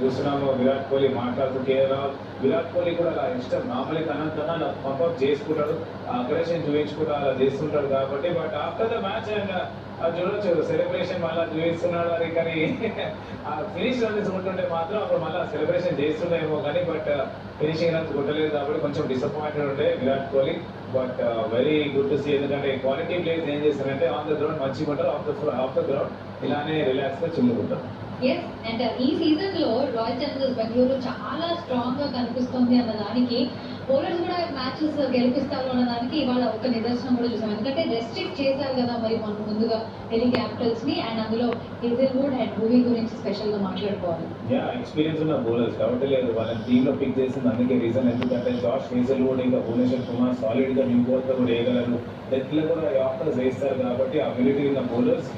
చూస్తున్నాము విరాట్ కోహ్లీ మాట్లాడుతూ కేవలం విరాట్ కోహ్లీ కూడా అలా ఇష్టం నార్మల్లీ తన పంపౌట్ చేసుకుంటాడు అగ్రెషన్ చూపించుకుంటూ అలా చేస్తుంటాడు కాబట్టి but after the match and చూడొచ్చు సెలబ్రేషన్ మళ్ళీ చూపిస్తున్నాడు అది కానీ ఆ ఫినిష్ రన్స్ ఉంటుంటే మాత్రం అప్పుడు మళ్ళీ సెలబ్రేషన్ చేస్తుండేమో కానీ బట్ ఫినిషింగ్ రన్స్ కొట్టలేదు కాబట్టి కొంచెం డిసప్పాయింటెడ్ ఉండే Virat Kohli but very good to see ఎందుకంటే క్వాలిటీ ప్లేయర్స్ ఏం చేస్తారంటే ఆన్ ద గ్రౌండ్ మంచిగా ఉంటారు ఆఫ్ ద గ్రౌండ్ ఇలానే రిలాక్స్ గా చిల్లుకుంటారు. ఎస్ అండ్ ఈ సీజన్ లో రాయల్ ఛాలెంజర్స్ బెంగళూరు చాలా స్ట్రాంగ్ గా కనిపిస్తుంది అన్న దానికి బౌలర్స్ కూడా మ్యాచెస్ గెలిపిస్తారు అన్న దానికి ఇవాళ ఒక నిదర్శనం కూడా చూసాం. ఎందుకంటే రెస్ట్రిక్ట్ చేశారు కదా మరి మనం ముందుగా ఢిల్లీ క్యాపిటల్స్ ని అండ్ అందులో హేజల్వుడ్ అండ్ భూమి గురించి స్పెషల్ గా మాట్లాడుకోవాలి. యా ఎక్స్పీరియన్స్ ఉన్న బౌలర్స్ కాబట్టి లేదు వాళ్ళని టీమ్ లో పిక్ చేసింది అందుకే రీజన్ ఎందుకంటే జాష్ హేజల్వుడ్ ఇంకా భువనేశ్వర్ కుమార్ సాలిడ్ గా న్యూ బాల్ తో కూడా వేయగలరు డెత్ లో కూడా ఆఫ్టర్స్ వేస్తారు కాబట్టి అబిలిటీ ఉన్న బౌలర్స్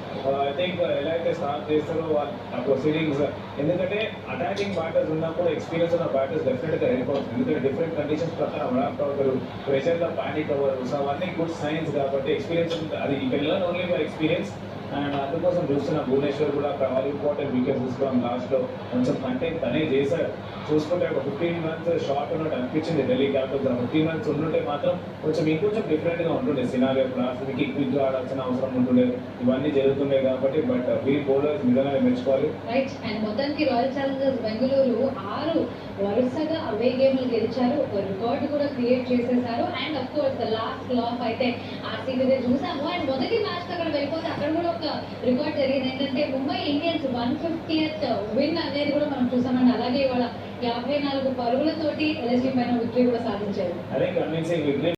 ఐ థింక్ ఎలా అయితే స్టార్ట్ చేస్తారో ఆ ప్రొసీడింగ్స్ ఎందుకంటే అటాకింగ్ బ్యాటర్స్ ఉన్నప్పుడు ఎక్స్పీరియన్స్ ఉన్న బ్యాటర్స్ డెఫినెట్ గా వెళ్ళిపోతుంది ఎందుకంటే డిఫరెంట్ కండిషన్స్ ప్రకారం అడాప్ట్ అవుతారు ప్రెషర్ గా పానిక్ అవ్వరు సో అవన్నీ గుడ్ సైన్స్ కాబట్టి ఎక్స్పీరియన్స్ అది ఈ పిల్లలు ఓన్లీ ఫర్ ఎక్స్పీరియన్స్ అండ్ అందుకోసం చూస్తున్న భువనేశ్వర్ కూడా ఆల్ ఇంపార్టెంట్ వికెట్ తీసుకోవడం లాస్ట్లో కొంచెం కంటెంట్ తనే చేశాడు చూసుకుంటే ఒక 15 రన్స్ షార్ట్ ఉన్నట్టు అనిపించింది ఢిల్లీ క్యాపిటల్స్ 15 రన్స్ ఉంటుంటే మాత్రం కొంచెం ఇంకొంచెం డిఫరెంట్గా ఉంటుండే సినారియో లాస్ట్ వీక్ క్విక్గా ఆడాల్సిన అవసరం ఉంటుండే ఇవన్నీ జరుగుతుండే కాబట్టి బట్ వీ బౌలర్స్ నిజంగానే మెచ్చుకోవాలి. రైట్ అండ్ మొత్తానికి రాయల్ ఛాలెంజర్స్ బెంగళూరు 6 వరుసగా అవే గేమ్లు గెలిచారు ఒక రికార్డు కూడా క్రియేట్ చేసేసారు and of course last flop అయితే ఆర్సీబీదే చూసాము అండ్ మొదటి మ్యాచ్ అక్కడ వెళ్ళిపోతే అక్కడ కూడా ఒక రికార్డ్ జరిగింది ఏంటంటే ముంబై ఇండియన్స్ 150th విన్ అనేది కూడా మనం చూసామండి. అలాగే ఇవాళ 54 పరుగులతోటి ఎల్ఎస్జీ పైన విక్టరీ కూడా సాధించారు. అదే కన్విన్సింగ్ విక్టరీ